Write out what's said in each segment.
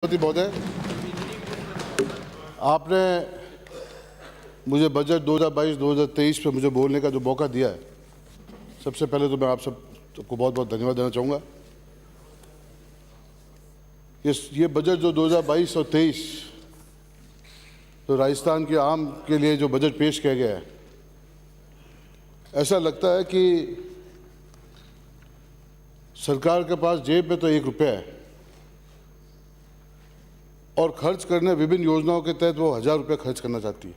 महोदय, आपने मुझे बजट 2022-2023 पे मुझे बोलने का जो मौका दिया है, सबसे पहले तो मैं आप सबको बहुत बहुत धन्यवाद देना चाहूँगा। ये बजट जो 2022 और 23 तो राजस्थान के आम के लिए जो बजट पेश किया गया है, ऐसा लगता है कि सरकार के पास जेब में तो 1 रुपया है और खर्च करने विभिन्न योजनाओं के तहत वो 1000 रुपये खर्च करना चाहती है।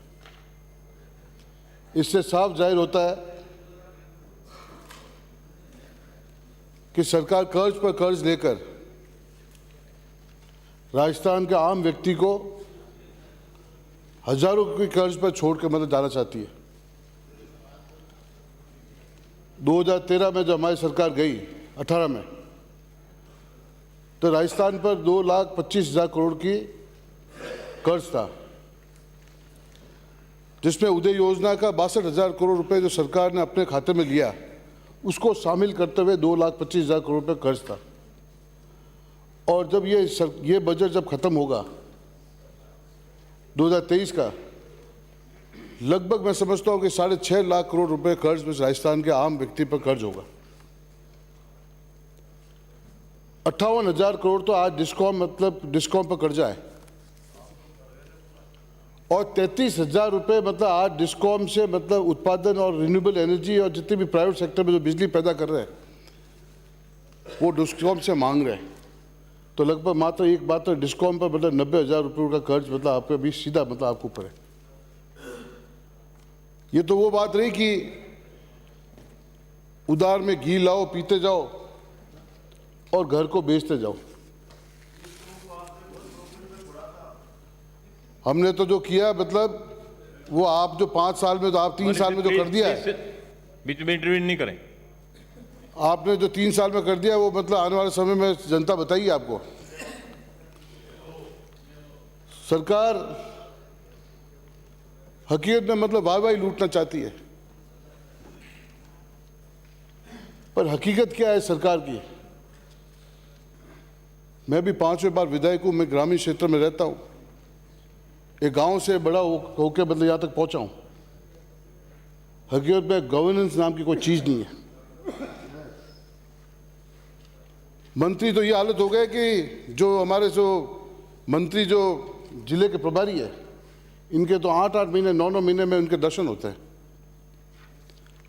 इससे साफ जाहिर होता है कि सरकार कर्ज पर कर्ज लेकर राजस्थान के आम व्यक्ति को हजारों की कर्ज पर छोड़ के मतलब जाना चाहती है। 2013 में जब हमारी सरकार गई 18 में, तो राजस्थान पर 2,25,000 करोड़ की कर्ज था, जिसमें उदय योजना का 62,000 करोड़ रुपए जो सरकार ने अपने खाते में लिया, उसको शामिल करते हुए 2,25,000 करोड़ रुपए कर्ज था। और जब ये बजट जब खत्म होगा 2023 का, लगभग मैं समझता हूं कि 6.5 लाख करोड़ रुपए कर्ज में राजस्थान के आम व्यक्ति पर कर्ज होगा। 58,000 करोड़ तो आज डिस्कॉम पर कर्जा है और 33,000 रुपये आज डिस्कॉम से उत्पादन और रिन्यूएबल एनर्जी और जितने भी प्राइवेट सेक्टर में जो बिजली पैदा कर रहे हैं वो डिस्कॉम से मांग रहे हैं। तो लगभग मात्र डिस्कॉम पर 90,000 रुपये का कर्ज आपके अभी सीधा आपके ऊपर है। ये तो वो बात रही कि उधार में घी लाओ, पीते जाओ और घर को बेचते जाओ। हमने तो जो किया वो आप जो 5 साल में, तो आप 3 साल में जो कर दिया है, बीच में इंटरव्यू नहीं करें। आपने जो 3 साल में कर दिया वो आने वाले समय में जनता बताइए आपको। सरकार हकीकत में वाह-वाही लूटना चाहती है, पर हकीकत क्या है सरकार की? मैं भी 5वें बार विधायक हूं, मैं ग्रामीण क्षेत्र में रहता हूं, एक गांव से बड़ा होकर यहां तक पहुंचा हूं। हकीकत में गवर्नेंस नाम की कोई चीज नहीं है। मंत्री तो ये हालत हो गए कि जो हमारे मंत्री जो जिले के प्रभारी है, इनके तो 8-8 महीने 9-9 महीने में उनके दर्शन होते हैं।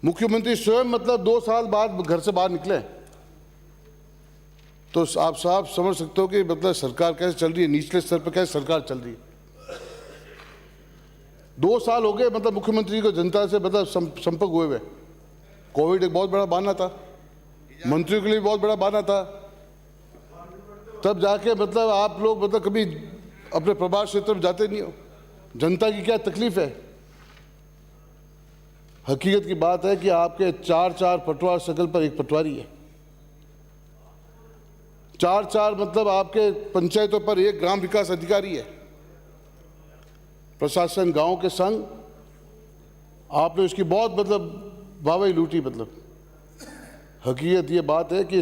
मुख्यमंत्री स्वयं 2 साल बाद घर से बाहर निकले, तो आप साहब समझ सकते हो कि सरकार कैसे चल रही है, निचले स्तर पर कैसे सरकार चल रही है। 2 साल हो गए मुख्यमंत्री को जनता से संपर्क हुए हुए। कोविड एक बहुत बड़ा बहाना था, मंत्रियों के लिए बहुत बड़ा बहाना था। तब जाके आप लोग कभी अपने प्रभार क्षेत्र में जाते नहीं हो। जनता की क्या तकलीफ है? हकीकत की बात है कि आपके 4 पटवार सर्कल पर 1 पटवारी है। 4 आपके पंचायतों पर 1 ग्राम विकास अधिकारी है। प्रशासन गांव के संग आपने उसकी बहुत वाहवाही लूटी। हकीकत ये बात है कि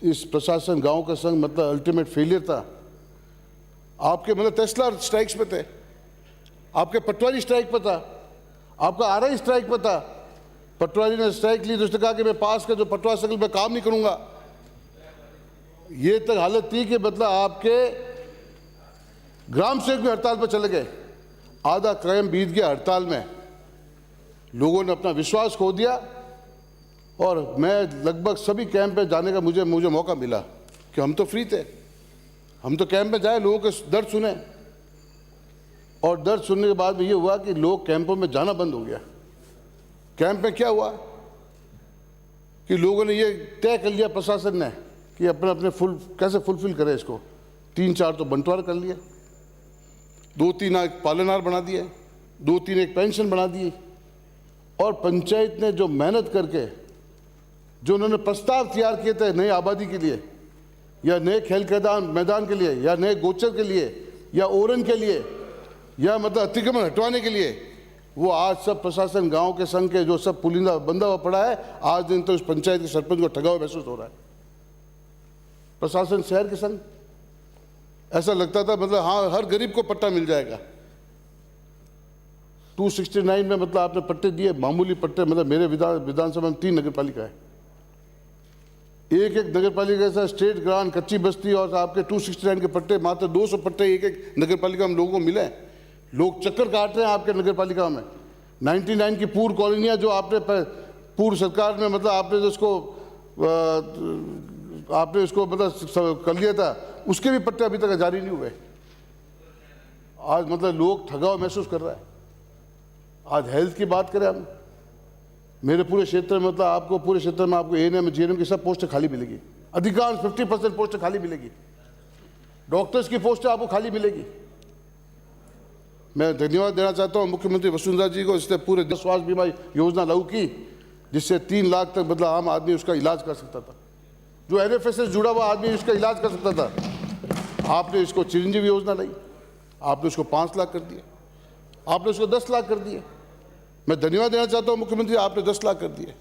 इस प्रशासन गांव का संग अल्टीमेट फेलियर था। आपके टेस्ला स्ट्राइक्स पे थे, आपके पटवारी स्ट्राइक पर था, आपका आरआई स्ट्राइक पर था। पटवारी ने स्ट्राइक ली तो उसने कहा कि मैं पास का जो पटवार सर्कल पे काम नहीं करूंगा। ये तक हालत थी कि आपके ग्राम सेवक भी हड़ताल पर चले गए। आधा क्राइम बीत गया हड़ताल में, लोगों ने अपना विश्वास खो दिया। और मैं लगभग सभी कैंप पे जाने का मुझे मौका मिला कि हम तो फ्री थे, हम तो कैंप में जाए, लोगों के दर्द सुने। और दर्द सुनने के बाद ये हुआ कि लोग कैंपों में जाना बंद हो गया। कैंप में क्या हुआ कि लोगों ने ये तय कर लिया, प्रशासन ने, कि अपने कैसे फुलफिल करें इसको। 3-4 तो बंटवारा कर लिया, 2-3 एक पालनहार बना दिए, 2-3 एक पेंशन बना दी। और पंचायत ने जो मेहनत करके जो उन्होंने प्रस्ताव तैयार किए थे नई आबादी के लिए, या नए खेल मैदान के लिए, या नए गोचर के लिए, या ओरन के लिए, या अतिक्रमण हटवाने के लिए, वो आज सब प्रशासन गांव के संग के जो सब पुलिंदा बंदा हुआ पड़ा है, आज दिन तो उस पंचायत के सरपंच को ठगा हुआ महसूस हो रहा है। प्रशासन शहर के संग ऐसा लगता था मतलब हाँ हर गरीब को पट्टा मिल जाएगा। 269 में मतलब आपने पट्टे दिए, मामूली पट्टे, मतलब मेरे विधानसभा में 3 नगर पालिका है, एक एक नगर पालिका से स्टेट ग्रांट, कच्ची बस्ती और आपके 269 के पट्टे, मात्र 200 पट्टे एक एक नगर पालिका में लोगों को मिले। लोग चक्कर काट रहे हैं आपके नगर पालिका में। 99 की पूर्व कॉलोनियाँ जो आपने पूर्व सरकार में मतलब आपने इसको मतलब कर लिया था, उसके भी पट्टे अभी तक जारी नहीं हुए। आज मतलब लोग ठगाव महसूस कर रहा है। आज हेल्थ की बात करें हम, मेरे पूरे क्षेत्र में मतलब आपको पूरे क्षेत्र में आपको एएनएम जीएनएम की सब पोस्टें खाली मिलेगी, अधिकांश 50% पोस्टें खाली मिलेगी, डॉक्टर्स की पोस्टें आपको खाली मिलेगी। मैं धन्यवाद देना चाहता हूं मुख्यमंत्री वसुंधरा जी को, इसने पूरे स्वास्थ्य बीमा योजना लागू की जिससे 3 लाख तक मतलब आम आदमी उसका इलाज कर सकता था, जो एनएफएस से जुड़ा हुआ आदमी उसका इलाज कर सकता था। आपने इसको चिरंजीवी योजना लाई, आपने उसको 5 लाख कर दिया, आपने उसको 10 लाख कर दिए। मैं धन्यवाद देना चाहता हूं मुख्यमंत्री, आपने 10 लाख कर दिए,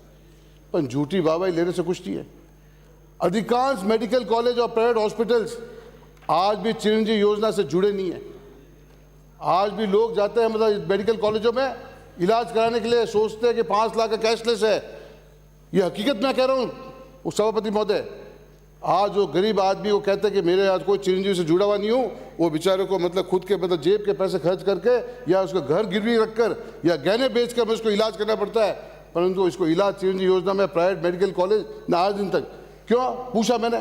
पर झूठी वाहवाही लेने से कुछ नहीं है। अधिकांश मेडिकल कॉलेज और प्राइवेट हॉस्पिटल्स आज भी चिरंजीवी योजना से जुड़े नहीं है। आज भी लोग जाते हैं मतलब मेडिकल कॉलेजों में इलाज कराने के लिए, सोचते हैं कि 5 लाख का कैशलेस है। ये हकीकत मैं कह रहा हूँ उस सभापति महोदय। आज जो गरीब आदमी वो कहते हैं कि मेरे आज कोई चिरंजीवी से जुड़ा हुआ नहीं हूँ, वो बेचारे को मतलब खुद के मतलब जेब के पैसे खर्च करके या उसका घर गिरवी रखकर या गहने बेचकर उसको इलाज करना पड़ता है, परंतु इसको इलाज चिरंजीवी योजना में प्राइवेट मेडिकल कॉलेज न आज दिन तक। क्यों पूछा मैंने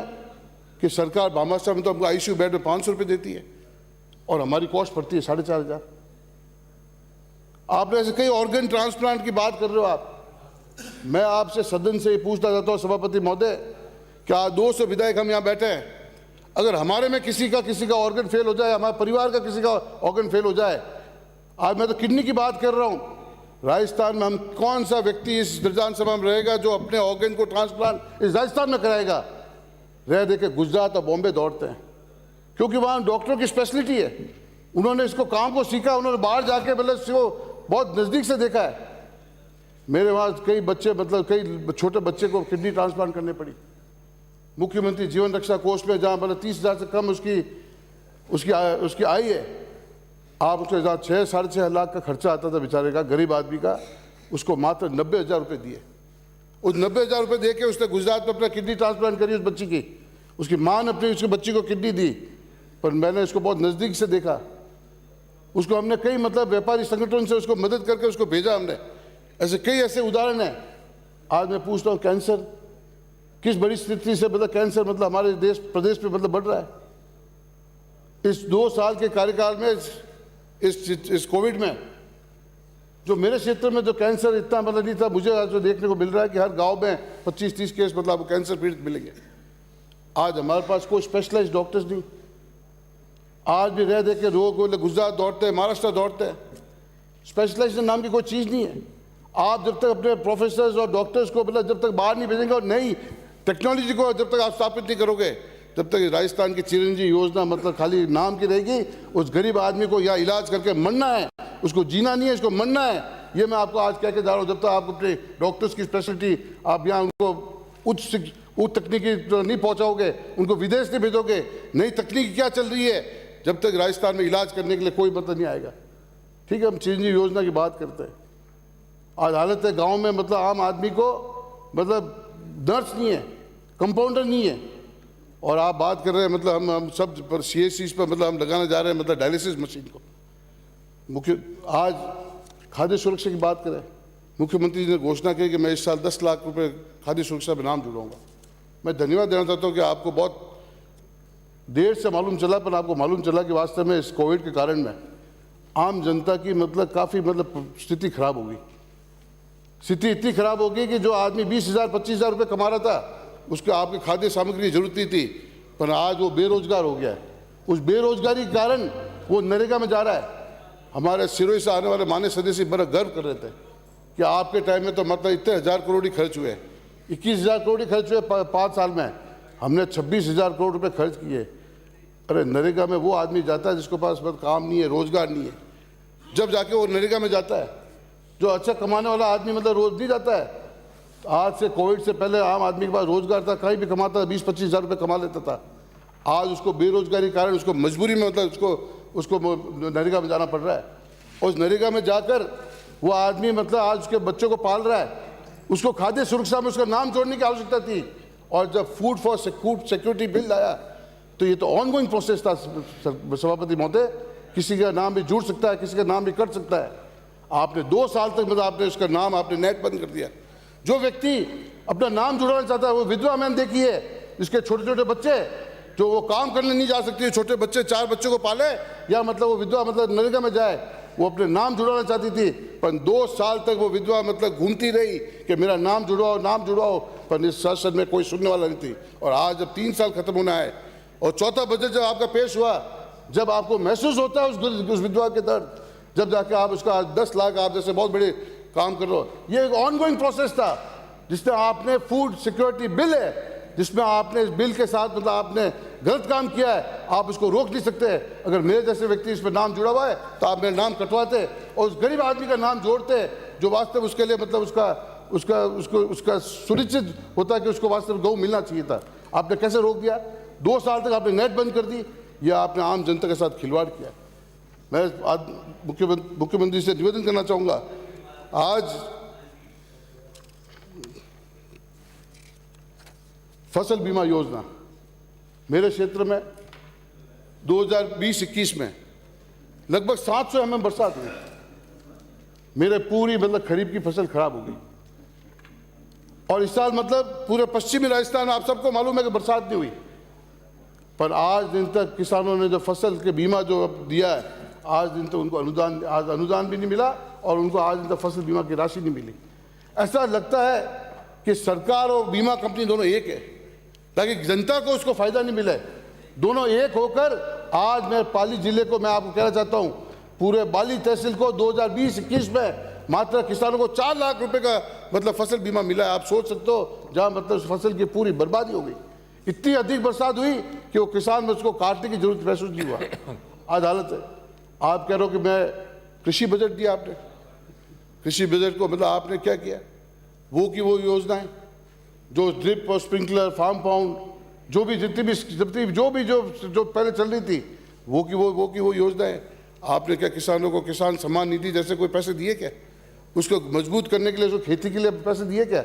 कि सरकार भामाशाह में तो हमको आईसीयू बेड में 500 रुपये देती है और हमारी कॉस्ट पड़ती है 4,500। आपने ऐसे कई ऑर्गन ट्रांसप्लांट की बात कर रहे हो आप। मैं आपसे सदन से ये पूछना चाहता हूँ सभापति महोदय, क्या 200 विधायक हम यहाँ बैठे हैं, अगर हमारे में किसी का ऑर्गन फेल हो जाए, हमारे परिवार का किसी का ऑर्गन फेल हो जाए, आज मैं तो किडनी की बात कर रहा हूँ, राजस्थान में हम कौन सा व्यक्ति इस विधानसभा में रहेगा जो अपने ऑर्गन को ट्रांसप्लांट इस राजस्थान में कराएगा? रह देखे गुजरात और बॉम्बे दौड़ते हैं, क्योंकि वहाँ डॉक्टरों की स्पेशलिटी है, उन्होंने इसको काम को सीखा, उन्होंने बाहर जाके मतलब इसको बहुत नज़दीक से देखा है। मेरे वहाँ कई बच्चे मतलब कई छोटे बच्चे को किडनी ट्रांसप्लांट करने पड़ी। मुख्यमंत्री जीवन रक्षा कोष में जहाँ मतलब 30,000 से कम उसकी आय है, आप उसके साथ 6-6.5 लाख का खर्चा आता था बेचारे का, गरीब आदमी का, उसको मात्र 90,000 रुपये दिए। उस 90,000 रुपये दे के उसने गुजरात में अपना किडनी ट्रांसप्लांट करी उस बच्ची की, उसकी माँ ने अपनी उसकी बच्ची को किडनी दी। पर मैंने इसको बहुत नज़दीक से देखा, उसको हमने कई मतलब व्यापारी संगठन से उसको मदद करके उसको भेजा हमने। ऐसे कई ऐसे उदाहरण हैं। आज मैं पूछता हूँ कैंसर किस बड़ी स्थिति से मतलब कैंसर मतलब हमारे देश प्रदेश में मतलब बढ़ रहा है। इस 2 साल के कार्यकाल में इस कोविड में जो मेरे क्षेत्र में जो कैंसर इतना मतलब नहीं था, मुझे आज जो देखने को मिल रहा है कि हर गांव में 25-30 केस मतलब आपको कैंसर पीड़ित मिलेंगे। आज हमारे पास कोई स्पेशलाइज्ड डॉक्टर्स नहीं। आज भी रह दे के रोग गुजरात दौड़ते हैं, महाराष्ट्र दौड़ते हैं, स्पेशलाइजेशन नाम की कोई चीज़ नहीं है। आप जब तक अपने प्रोफेसर्स और डॉक्टर्स को मतलब जब तक बाहर नहीं भेजेंगे और नई टेक्नोलॉजी को जब तक आप स्थापित नहीं करोगे, तब तक राजस्थान की चिरंजीवी योजना मतलब खाली नाम की रहेगी। उस गरीब आदमी को या इलाज करके मरना है, उसको जीना नहीं है, इसको मरना है। ये मैं आपको आज कह के जा रहा हूँ। जब तक आप अपने डॉक्टर्स की स्पेशलिटी आप यहाँ उनको उच्च तकनीकी नहीं पहुँचाओगे, उनको विदेश नहीं भेजोगे, नई तकनीक क्या चल रही है, जब तक राजस्थान में इलाज करने के लिए कोई मतलब नहीं आएगा। ठीक है, हम चिरंजीवी योजना की बात करते हैं। आज हालत है गांव में मतलब आम आदमी को मतलब नर्स नहीं है, कंपाउंडर नहीं है, और आप बात कर रहे हैं मतलब हम सब पर CSCs पर मतलब हम लगाने जा रहे हैं मतलब डायलिसिस मशीन को। आज खाद्य सुरक्षा की बात करें, मुख्यमंत्री जी ने घोषणा की कि मैं इस साल 10 लाख रुपए खाद्य सुरक्षा में नाम जुड़ाऊंगा। मैं धन्यवाद देना चाहता हूँ कि आपको बहुत देर से मालूम चला, पर आपको मालूम चला कि वास्तव में इस कोविड के कारण में आम जनता की मतलब काफ़ी मतलब स्थिति खराब होगी। स्थिति इतनी खराब होगी कि जो आदमी 20,000-25,000 रुपये कमा रहा था, उसको आपकी खाद्य सामग्री की जरूरत नहीं थी, पर आज वो बेरोजगार हो गया है। उस बेरोजगारी के कारण वो नरेगा में जा रहा है। हमारे सिरोही से आने वाले मान्य सदस्य बड़ा गर्व कर रहे थे कि आपके टाइम में तो मतलब इतने 1,000 करोड़ खर्च हुए, 21,000 करोड़ खर्च हुए 5 साल में, हमने 26,000 करोड़ रुपये खर्च किए। अरे नरेगा में वो आदमी जाता है जिसके पास मतलब काम नहीं है, रोजगार नहीं है, जब जाके वो नरेगा में जाता है। जो अच्छा कमाने वाला आदमी मतलब रोज नहीं जाता है। आज से कोविड से पहले आम आदमी के पास रोजगार था, कहीं भी कमाता था 20-25,000 रुपये कमा लेता था। आज उसको बेरोजगारी के कारण उसको मजबूरी में मतलब उसको नरेगा में जाना पड़ रहा है। और उस नरेगा में जाकर वो आदमी मतलब आज उसके बच्चों को पाल रहा है। उसको खाद्य सुरक्षा में उसका नाम जोड़ने की आवश्यकता थी। और जब फूड फॉर सिक्योरिटी बिल आया तो ये तो ऑनगोइंग प्रोसेस था सभापति महोदय, किसी का नाम भी जुड़ सकता है, किसी का नाम भी कट सकता है। आपने 2 साल तक मतलब आपने उसका नाम आपने नेट बंद कर दिया। जो व्यक्ति अपना नाम जुड़वाना चाहता है वो विधवा मैन देखी है, जिसके छोटे छोटे बच्चे जो वो काम करने नहीं जा सकती, छोटे बच्चे 4 बच्चों को पाले या मतलब वो विधवा मतलब नरेगा में जाए, वो अपने नाम जुड़वाना चाहती थी। पर 2 साल तक वो विधवा मतलब घूमती रही कि मेरा नाम जुड़वाओ, पर इस शासन में कोई सुनने वाला नहीं थी। और आज जब 3 साल खत्म होना है और चौथा बजट जब आपका पेश हुआ, जब आपको महसूस होता है उस विधवा के दर्द, जब जाके आप उसका 10 लाख आप जैसे बहुत बड़े काम कर रहे हो। ये एक ऑनगोइंग प्रोसेस था जिसमें आपने फूड सिक्योरिटी बिल है, जिसमें आपने इस बिल के साथ मतलब आपने गलत काम किया है। आप उसको रोक नहीं सकते। अगर मेरे जैसे व्यक्ति इसमें नाम जुड़ा हुआ है तो आप मेरा नाम कटवाते और उस गरीब आदमी का नाम जोड़ते जो वास्तव उसके लिए मतलब उसका सुनिश्चित होता कि उसको वास्तव गौ मिलना चाहिए था। आपने कैसे रोक दिया? 2 साल तक आपने नेट बंद कर दी या आपने आम जनता के साथ खिलवाड़ किया। मैं आज मुख्यमंत्री से निवेदन करना चाहूँगा, आज फसल बीमा योजना मेरे क्षेत्र में 2020-21 में लगभग 700 mm बरसात हुई। मेरे पूरी मतलब खरीफ की फसल खराब हो गई। और इस साल मतलब पूरे पश्चिमी राजस्थान आप सबको मालूम है कि बरसात नहीं हुई। पर आज दिन तक किसानों ने जो फसल के बीमा जो दिया है, आज दिन तक उनको अनुदान भी नहीं मिला और उनको आज दिन तक फसल बीमा की राशि नहीं मिली। ऐसा लगता है कि सरकार और बीमा कंपनी दोनों एक है ताकि जनता को उसको फायदा नहीं मिले। दोनों एक होकर आज मैं पाली जिले को मैं आपको कहना चाहता हूं, पूरे बाली तहसील को 2020-21 में मात्र किसानों को 4 लाख रुपए का मतलब फसल बीमा मिला है। आप सोच सकते हो जहां मतलब फसल की पूरी बर्बादी हो गई। इतनी अधिक बरसात हुई कि वो किसान में उसको काटने की जरूरत महसूस नहीं हुआ। आज हालत है। आप कह रहे हो कि मैं कृषि बजट दिया, आपने कृषि बजट को मतलब आपने क्या किया? वो की वो योजनाएं जो ड्रिप और स्प्रिंकलर, फार्म पाउंड, जो पहले चल रही थी वो की वो योजनाएं, आपने क्या किसानों को किसान सम्मान निधि जैसे कोई पैसे दिए क्या? उसको मजबूत करने के लिए, उसको खेती के लिए पैसे दिए क्या?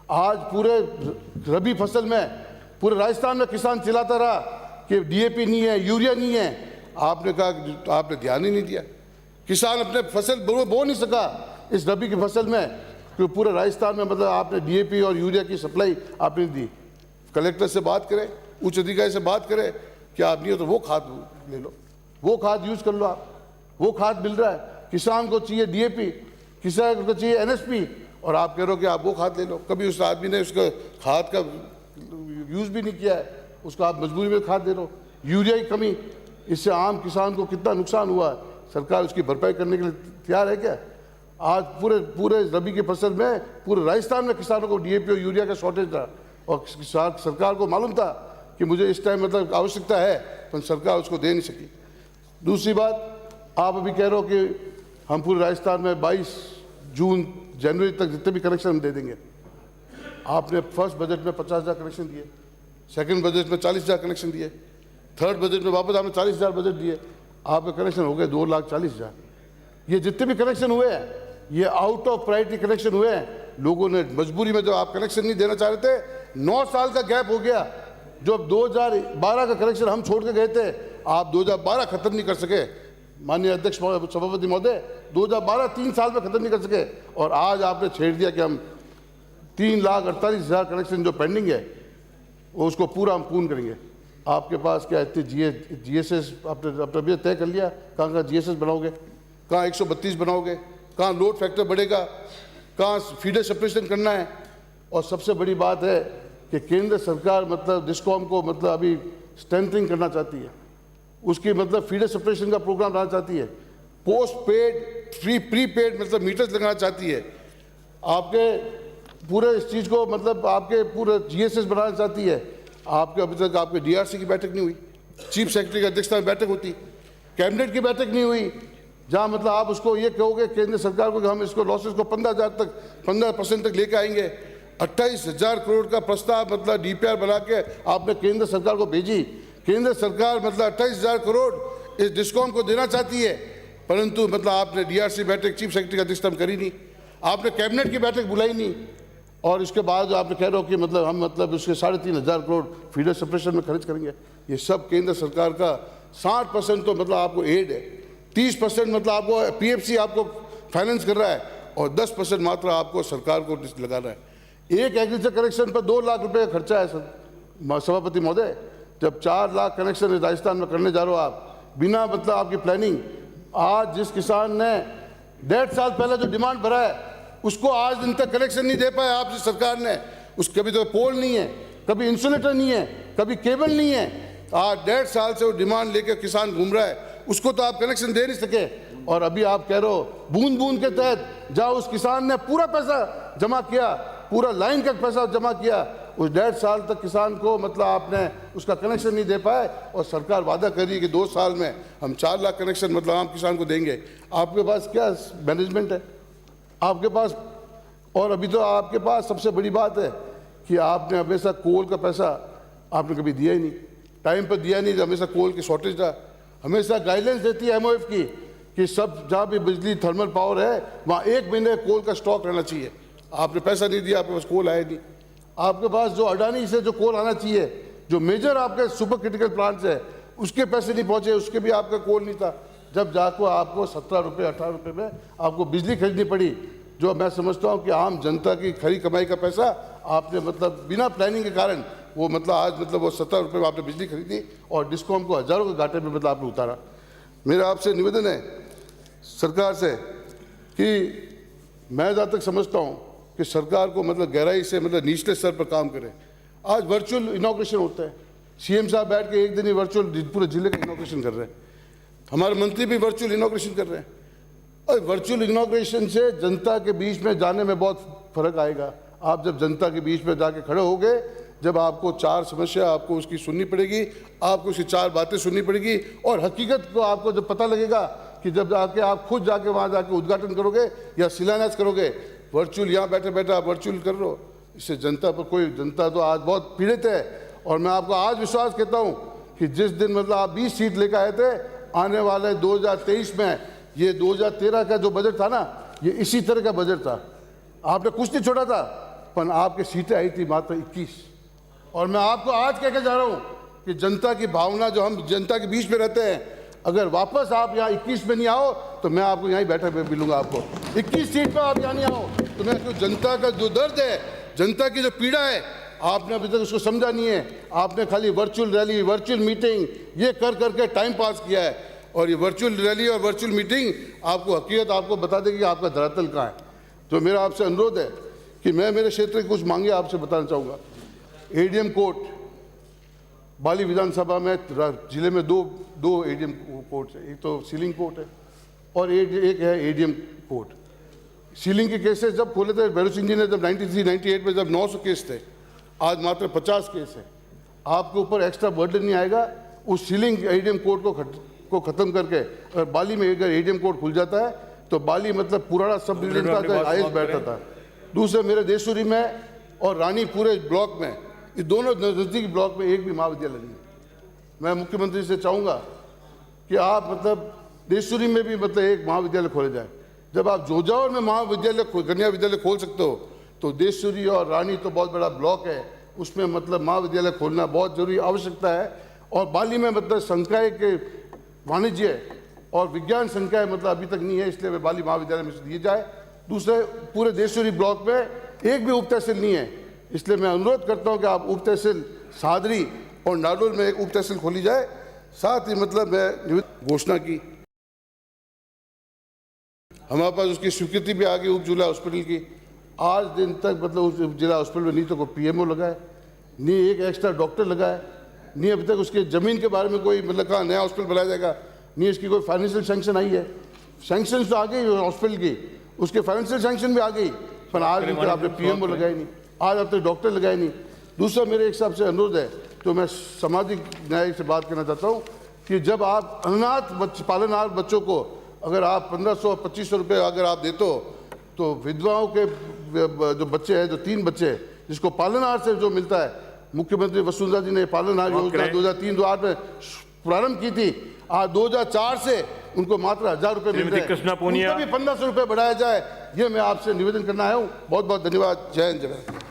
आज पूरे रबी फसल में पूरे राजस्थान में किसान चिल्लाता रहा कि डीएपी नहीं है, यूरिया नहीं है। आपने कहा, आपने ध्यान ही नहीं दिया। किसान अपने फसल बो नहीं सका इस रबी की फसल में, क्योंकि पूरे राजस्थान में मतलब आपने डीएपी और यूरिया की सप्लाई आपने दी। कलेक्टर से बात करें, उच्च अधिकारी से बात करें कि आप नहीं हो तो वो खाद ले लो, वो खाद यूज कर लो। आप वो खाद मिल रहा है, किसान को चाहिए डीएपी, किसान को चाहिए एनएसपी, और आप कह रहे हो कि आप वो खाद ले लो। कभी उस आदमी ने उसका खाद का यूज भी नहीं किया है, उसको आप मजबूरी में खाद दे रहे हो। यूरिया की कमी, इससे आम किसान को कितना नुकसान हुआ है, सरकार उसकी भरपाई करने के लिए तैयार है क्या? आज पूरे रबी की फसल में पूरे राजस्थान में किसानों को डीएपी और यूरिया का शॉर्टेज था और सरकार को मालूम था कि मुझे इस टाइम मतलब आवश्यकता है, पर सरकार उसको दे नहीं सकी। दूसरी बात, आप अभी कह रहे हो कि हम पूरे राजस्थान में 22 जून जनवरी तक जितने भी कनेक्शन हम दे देंगे। आपने फर्स्ट बजट में 50,000 कनेक्शन दिए, सेकंड बजट में 40,000 कनेक्शन दिए, थर्ड बजट में वापस आपने 40,000 बजट दिए। आपके कनेक्शन हो गए 2,40,000। ये जितने भी कनेक्शन हुए हैं ये आउट ऑफ प्रायोरिटी कनेक्शन हुए हैं। लोगों ने मजबूरी में, जो आप कनेक्शन नहीं देना चाह रहे थे, 9 साल का गैप हो गया। जो 2012 का कनेक्शन हम छोड़ के गए थे, आप 2012 खत्म नहीं कर सके। माननीय अध्यक्ष सभापति महोदय, 2012 3 साल में खत्म नहीं कर सके, और आज आपने छेड़ दिया कि हम 3,48,000 कनेक्शन जो पेंडिंग है वो उसको पूरा हम पूर्ण करेंगे। आपके पास क्या इतने जीएसएस आपने तय कर लिया? कहाँ जीएसएस बनाओगे, कहाँ 132 बनाओगे, कहाँ लोड फैक्टर बढ़ेगा, कहाँ फीडर सेपरेशन करना है? और सबसे बड़ी बात है कि केंद्र सरकार मतलब डिस्कॉम को मतलब अभी स्ट्रेंथनिंग करना चाहती है, उसकी मतलब फीडर सेपरेशन का प्रोग्राम लाना चाहती है, पोस्ट पेड प्रीपेड मतलब मीटर्स लगाना चाहती है, आपके पूरे इस चीज़ को मतलब आपके पूरे जीएसएस बनाना चाहती है। आपके अभी तक आपके डीआरसी की बैठक नहीं हुई, चीफ सेक्रेटरी की अध्यक्षता में बैठक होती, कैबिनेट की बैठक नहीं हुई, जहां मतलब आप उसको ये कहोगे केंद्र सरकार को कि हम इसको लॉसेस को 15% तक लेके आएंगे। 28,000 करोड़ का प्रस्ताव मतलब डीपीआर बना के आपने केंद्र सरकार को भेजी केंद्र सरकार मतलब 28,000 करोड़ इस डिस्कॉम को देना चाहती है, परंतु मतलब आपने डीआरसी बैठक चीफ सेक्रेटरी का अध्यक्षता में करी नहीं, आपने कैबिनेट की बैठक बुलाई नहीं, और इसके बाद जो आपने कह रहे हो कि मतलब हम मतलब उसके 3,500 करोड़ फीडर सप्रेशन में खर्च करेंगे। ये सब केंद्र सरकार का 60% तो मतलब आपको एड है, 30% मतलब आपको पीएफसी आपको फाइनेंस कर रहा है, और 10% मात्र आपको सरकार को लगाना है। एक एग्रीकल्चर कनेक्शन पर 2 लाख रुपए का खर्चा है सभापति महोदय। जब 4 लाख कनेक्शन राजस्थान में करने जा रहे हो आप बिना मतलब आपकी प्लानिंग, आज जिस किसान ने 1.5 साल पहले जो डिमांड भरा है उसको आज दिन तक कनेक्शन नहीं दे पाए आपकी सरकार ने। उस कभी तो पोल नहीं है, कभी इंसुलेटर नहीं है, कभी केबल नहीं है। आज 1.5 साल से वो डिमांड लेकर किसान घूम रहा है, उसको तो आप कनेक्शन दे नहीं सके। और अभी आप कह रहे हो बूंद बूंद के तहत जहाँ उस किसान ने पूरा पैसा जमा किया, पूरा लाइन का पैसा जमा किया, उस 1.5 साल तक किसान को मतलब आपने उसका कनेक्शन नहीं दे पाए, और सरकार वादा कर रही है कि 2 साल में हम 4 लाख कनेक्शन मतलब आम किसान को देंगे। आपके पास क्या मैनेजमेंट है आपके पास? और अभी तो आपके पास सबसे बड़ी बात है कि आपने हमेशा कोल का पैसा आपने कभी दिया ही नहीं, टाइम पर दिया नहीं, हमेशा कोल की शॉर्टेज था। हमेशा गाइडलाइंस देती है एमओएफ की कि सब जहाँ भी बिजली थर्मल पावर है वहाँ 1 महीने कोल का स्टॉक रहना चाहिए। आपने पैसा नहीं दिया, आपके पास कोल आया नहीं। आपके पास जो अडानी से जो कोल आना चाहिए, जो मेजर आपके सुपर क्रिटिकल प्लांट्स है, उसके पैसे नहीं पहुंचे, उसके भी आपका कोल नहीं था। जब जाकर आपको 17 रुपये 18 रुपये में आपको बिजली खरीदनी पड़ी, जो मैं समझता हूं कि आम जनता की खरी कमाई का पैसा आपने मतलब बिना प्लानिंग के कारण वो मतलब आज मतलब वो 17 रुपये में आपने बिजली खरीदी और डिस्कॉम को हज़ारों के घाटे में मतलब आपने उतारा। मेरा आपसे निवेदन है सरकार से कि मैं जहाँ तक समझता हूँ कि सरकार को मतलब गहराई से मतलब निचले स्तर पर काम करे। आज वर्चुअल इनॉग्रेशन होता है, सीएम साहब बैठ के एक दिन ही वर्चुअल पूरे जिले का इनॉग्रेशन कर रहे हैं, हमारे मंत्री भी वर्चुअल इनॉग्रेशन कर रहे हैं। और वर्चुअल इनॉग्रेशन से जनता के बीच में जाने में बहुत फर्क आएगा। आप जब जनता के बीच में जाके खड़े होगे, जब आपको 4 समस्या आपको उसकी सुननी पड़ेगी, आपको उसकी 4 बातें सुननी पड़ेगी, और हकीकत को आपको जब पता लगेगा कि जब जाके आप खुद जाके वहाँ जाके उद्घाटन करोगे या शिलान्यास करोगे, वर्चुअल यहाँ बैठे बैठे आप वर्चुअल कर रहे हो, इससे जनता पर कोई, जनता तो आज बहुत पीड़ित है। और मैं आपको आज विश्वास कहता हूँ कि जिस दिन मतलब आप 20 सीट लेकर आए थे, आने वाले 2023 में ये 2013 का जो बजट था ना, ये इसी तरह का बजट था। आपने कुछ नहीं छोड़ा था, पर आपकी सीटें आई थी मात्र 21। और मैं आपको आज कह के जा रहा हूँ कि जनता की भावना, जो हम जनता के बीच में रहते हैं, अगर वापस आप यहाँ 21 में नहीं आओ तो मैं आपको यहीं बैठा मिलूंगा। आपको 21 सीट पर आप यहाँ नहीं आओ तो मैं जनता का जो दर्द है, जनता की जो पीड़ा है, आपने अभी तक उसको समझा नहीं है। आपने खाली वर्चुअल रैली, वर्चुअल मीटिंग ये कर करके टाइम पास किया है। और ये वर्चुअल रैली और वर्चुअल मीटिंग आपको हकीकत आपको बता देगी कि आपका धरातल कहाँ है। तो मेरा आपसे अनुरोध है कि मैं मेरे क्षेत्र की कुछ मांगे आपसे बताना चाहूँगा। एडीएम कोर्ट, बाली विधानसभा में जिले में दो एडीएम कोर्ट है, एक तो सीलिंग कोर्ट है और एक है एडीएम कोर्ट। सीलिंग के केसेस जब खोले थे भैरव सिंह जी ने, जब 93-98 में जब 900 केस थे, आज मात्र 50 केस है। आपके ऊपर एक्स्ट्रा बर्डन नहीं आएगा। उस सीलिंग एडीएम कोर्ट को खत्म करके अगर बाली में अगर एडीएम कोर्ट खुल जाता है तो बाली मतलब पुराना सब डिवीजन का आईएएस बैठता था। दूसरे मेरे देशुरी में और रानी पूरे ब्लॉक में, ये दोनों नज़दीकी ब्लॉक में एक भी महाविद्यालय नहीं है। मैं मुख्यमंत्री से चाहूँगा कि आप मतलब देशुरी में भी मतलब एक महाविद्यालय खोले जाए। जब आप जोजावर में महाविद्यालय कन्या विद्यालय खोल सकते हो तो देशुरी और रानी तो बहुत बड़ा ब्लॉक है, उसमें मतलब महाविद्यालय खोलना बहुत जरूरी आवश्यकता है। और बाली में मतलब संकाय के वाणिज्य और विज्ञान संकाय मतलब अभी तक नहीं है, इसलिए वे बाली महाविद्यालय में से दिए जाए। दूसरे पूरे देशुरी ब्लॉक में एक भी उप तहसील नहीं है, इसलिए मैं अनुरोध करता हूं कि आप उप तहसील सादरी और नाडोल में एक उप तहसील खोली जाए। साथ ही मतलब मैं घोषणा की, हमारे पास उसकी स्वीकृति भी आ गई उप जिला हॉस्पिटल की। आज दिन तक मतलब उस जिला हॉस्पिटल में नहीं तो कोई पीएमओ लगाए, नहीं एक एक्स्ट्रा डॉक्टर लगाए, नहीं अभी तक उसके ज़मीन के बारे में कोई मतलब कहाँ नया हॉस्पिटल बनाया जाएगा, नहीं इसकी कोई फाइनेंशियल सैंक्शन आई है। सैंक्शन तो आ गई हॉस्पिटल की, उसके फाइनेंशियल सैंक्शन भी आ गई, पर आज तक आपने पीएमओ लगाई नहीं, आज अब तक डॉक्टर लगाए नहीं। दूसरा मेरे एक हिसाब से अनुरोध है, तो मैं सामाजिक न्याय से बात करना चाहता हूँ कि जब आप अनाथ पालनहार बच्चों को अगर आप 1500-2500 रुपये अगर आप देते हो तो विधवाओं के जो बच्चे हैं, जो 3 बच्चे जिसको पालनहार से जो मिलता है, मुख्यमंत्री वसुंधरा जी ने पालन योजना 2003-2008 में प्रारंभ की थी। आज 2004 से उनको मात्र 1,000 रुपए मिल रहे हैं, कृष्णा पूनिया। उनका भी 1,500 रुपए बढ़ाया जाए, ये मैं आपसे निवेदन करना आया हूँ। बहुत बहुत धन्यवाद। जय हिंद, जय भारत।